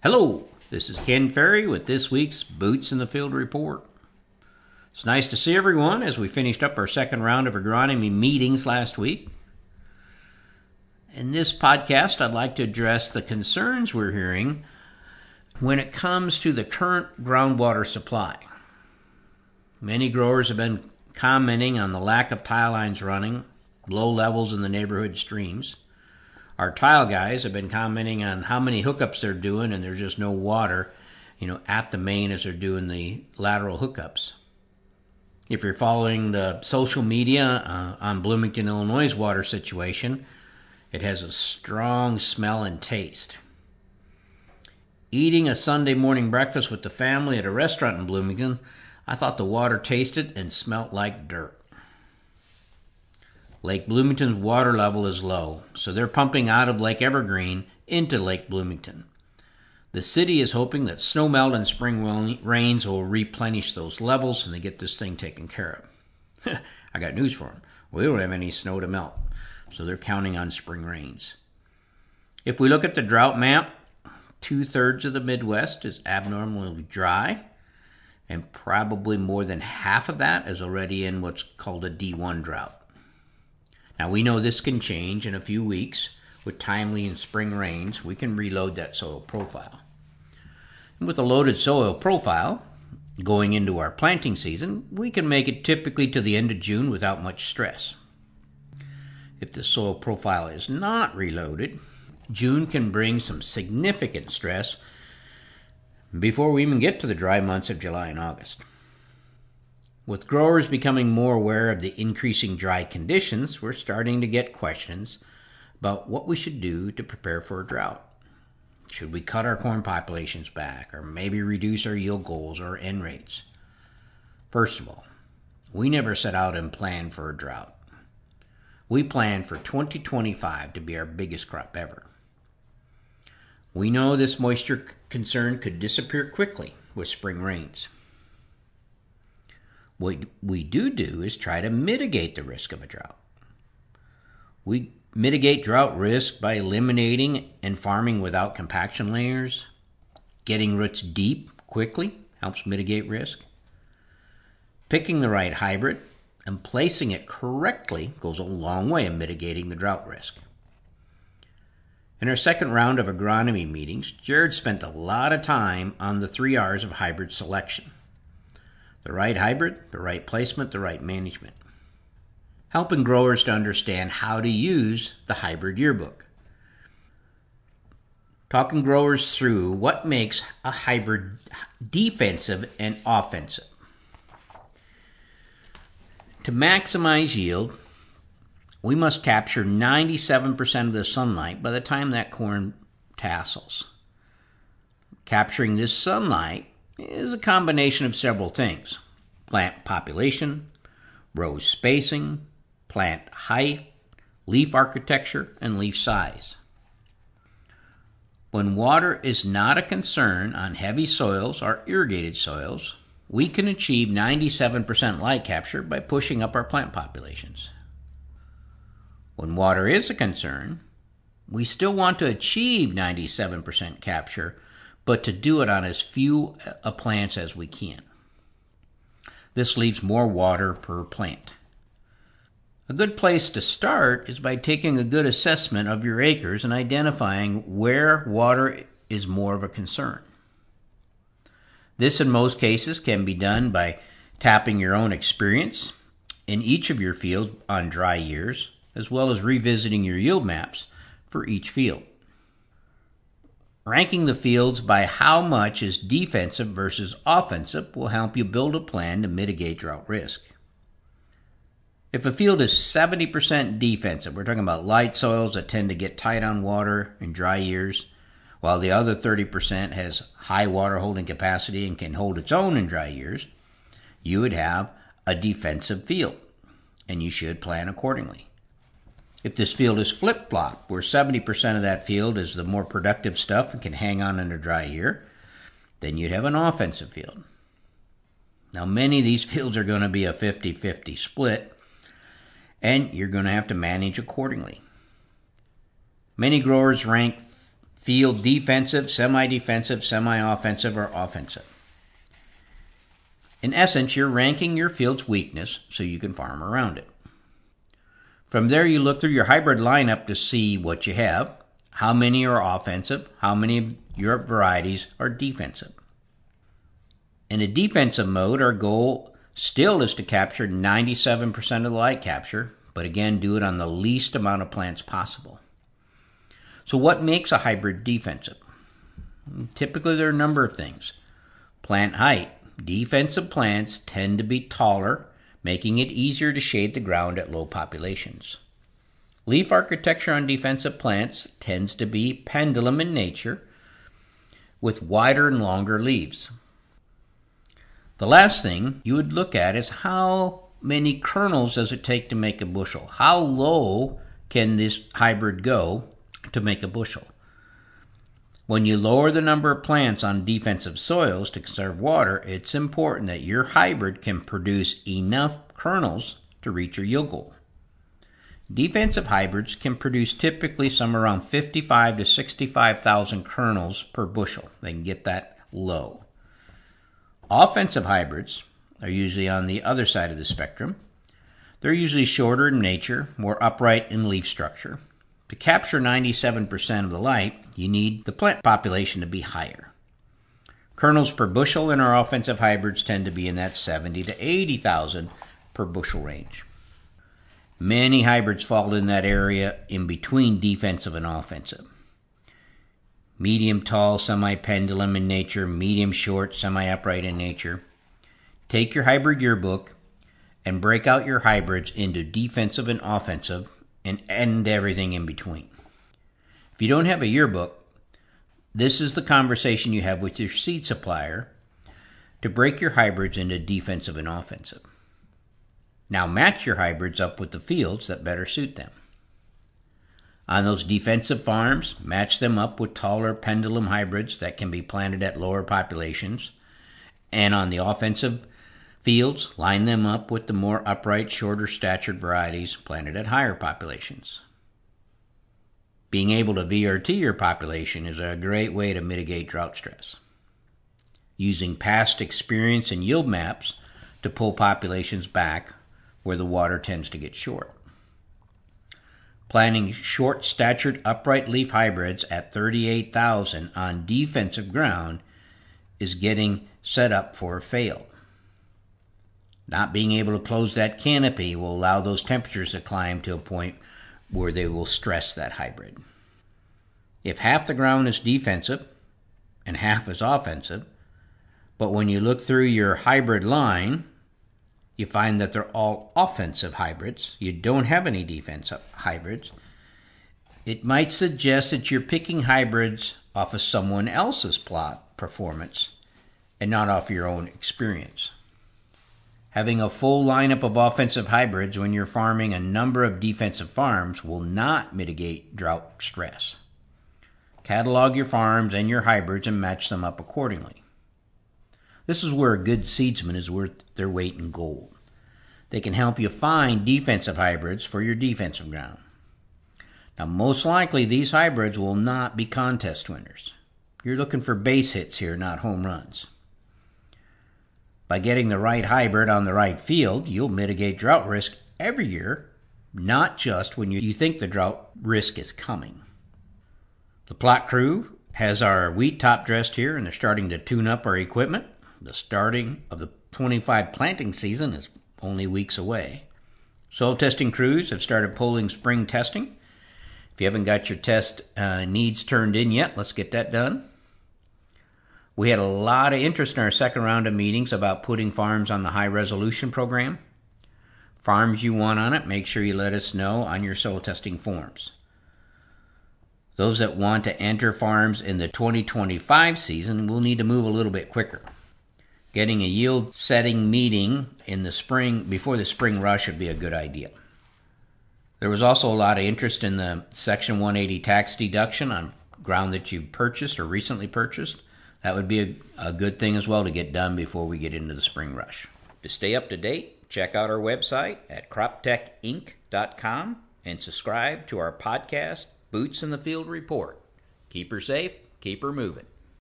Hello, this is Ken Ferrie with this week's Boots in the Field report. It's nice to see everyone as we finished up our second round of agronomy meetings last week. In this podcast, I'd like to address the concerns we're hearing when it comes to the current groundwater supply. Many growers have been commenting on the lack of tile lines running, low levels in the neighborhood streams. Our tile guys have been commenting on how many hookups they're doing and there's just no water, at the main as they're doing the lateral hookups. If you're following the social media on Bloomington, Illinois' water situation, it has a strong smell and taste. Eating a Sunday morning breakfast with the family at a restaurant in Bloomington, I thought the water tasted and smelt like dirt. Lake Bloomington's water level is low, so they're pumping out of Lake Evergreen into Lake Bloomington. The city is hoping that snowmelt and spring rains will replenish those levels and they get this thing taken care of. I got news for them. We don't have any snow to melt, so they're counting on spring rains. If we look at the drought map, 2/3 of the Midwest is abnormally dry, and probably more than half of that is already in what's called a D1 drought. Now, we know this can change in a few weeks. With timely and spring rains, we can reload that soil profile. And with a loaded soil profile, going into our planting season, we can make it typically to the end of June without much stress. If the soil profile is not reloaded, June can bring some significant stress before we even get to the dry months of July and August. With growers becoming more aware of the increasing dry conditions, we're starting to get questions about what we should do to prepare for a drought. Should we cut our corn populations back, or maybe reduce our yield goals or N rates? First of all, we never set out and planned for a drought. We planned for 2025 to be our biggest crop ever. We know this moisture concern could disappear quickly with spring rains. What we do is try to mitigate the risk of a drought. We mitigate drought risk by eliminating and farming without compaction layers. Getting roots deep quickly helps mitigate risk. Picking the right hybrid and placing it correctly goes a long way in mitigating the drought risk. In our second round of agronomy meetings, Jared spent a lot of time on the 3 R's of hybrid selection. The right hybrid, the right placement, the right management. Helping growers to understand how to use the hybrid yearbook. Talking growers through what makes a hybrid defensive and offensive. To maximize yield, we must capture 97% of the sunlight by the time that corn tassels. Capturing this sunlight is a combination of several things: plant population, row spacing, plant height, leaf architecture, and leaf size. When water is not a concern on heavy soils or irrigated soils, we can achieve 97% light capture by pushing up our plant populations. When water is a concern, we still want to achieve 97% capture, but to do it on as few plants as we can. This leaves more water per plant. A good place to start is by taking a good assessment of your acres and identifying where water is more of a concern. This, in most cases, can be done by tapping your own experience in each of your fields on dry years, as well as revisiting your yield maps for each field. Ranking the fields by how much is defensive versus offensive will help you build a plan to mitigate drought risk. If a field is 70% defensive, we're talking about light soils that tend to get tight on water in dry years, while the other 30% has high water holding capacity and can hold its own in dry years, you would have a defensive field, and you should plan accordingly. If this field is flip-flop, where 70% of that field is the more productive stuff and can hang on in a dry year, then you'd have an offensive field. Now, many of these fields are going to be a 50-50 split, and you're going to have to manage accordingly. Many growers rank field defensive, semi-defensive, semi-offensive, or offensive. In essence, you're ranking your field's weakness so you can farm around it. From there, you look through your hybrid lineup to see what you have, how many are offensive, how many of your varieties are defensive. In a defensive mode, our goal still is to capture 97% of the light capture, but again, do it on the least amount of plants possible. So what makes a hybrid defensive? Typically, there are a number of things. Plant height. Defensive plants tend to be taller, making it easier to shade the ground at low populations. Leaf architecture on defensive plants tends to be pendulum in nature, with wider and longer leaves. The last thing you would look at is how many kernels does it take to make a bushel? How low can this hybrid go to make a bushel? When you lower the number of plants on defensive soils to conserve water, it's important that your hybrid can produce enough kernels to reach your yield goal. Defensive hybrids can produce typically somewhere around 55 to 65,000 kernels per bushel. They can get that low. Offensive hybrids are usually on the other side of the spectrum. They're usually shorter in nature, more upright in leaf structure. To capture 97% of the light, you need the plant population to be higher. Kernels per bushel in our offensive hybrids tend to be in that 70 to 80,000 per bushel range. Many hybrids fall in that area in between defensive and offensive. Medium tall, semi-pendulum in nature, medium short, semi-upright in nature. Take your hybrid yearbook and break out your hybrids into defensive and offensive and end everything in between. If you don't have a yearbook, this is the conversation you have with your seed supplier to break your hybrids into defensive and offensive. Now match your hybrids up with the fields that better suit them. On those defensive farms, match them up with taller pendulum hybrids that can be planted at lower populations. And on the offensive fields, line them up with the more upright, shorter statured varieties planted at higher populations. Being able to VRT your population is a great way to mitigate drought stress. Using past experience and yield maps to pull populations back where the water tends to get short. Planting short-statured upright leaf hybrids at 38,000 on defensive ground is getting set up for a fail. Not being able to close that canopy will allow those temperatures to climb to a point where they will stress that hybrid. If half the ground is defensive and half is offensive, but when you look through your hybrid line, you find that they're all offensive hybrids, you don't have any defensive hybrids, it might suggest that you're picking hybrids off of someone else's plot performance and not off your own experience. Having a full lineup of offensive hybrids when you're farming a number of defensive farms will not mitigate drought stress. Catalog your farms and your hybrids and match them up accordingly. This is where a good seedsman is worth their weight in gold. They can help you find defensive hybrids for your defensive ground. Now, most likely these hybrids will not be contest winners. You're looking for base hits here, not home runs. By getting the right hybrid on the right field, you'll mitigate drought risk every year, not just when you think the drought risk is coming. The plot crew has our wheat top dressed here, and they're starting to tune up our equipment. The starting of the 25 planting season is only weeks away. Soil testing crews have started pulling spring testing. If you haven't got your test needs turned in yet, let's get that done. We had a lot of interest in our second round of meetings about putting farms on the high resolution program. Farms you want on it, make sure you let us know on your soil testing forms. Those that want to enter farms in the 2025 season will need to move a little bit quicker. Getting a yield setting meeting in the spring before the spring rush would be a good idea. There was also a lot of interest in the Section 180 tax deduction on ground that you purchased or recently purchased. That would be a good thing as well to get done before we get into the spring rush. To stay up to date, check out our website at croptechinc.com and subscribe to our podcast, Boots in the Field Report. Keep her safe, keep her moving.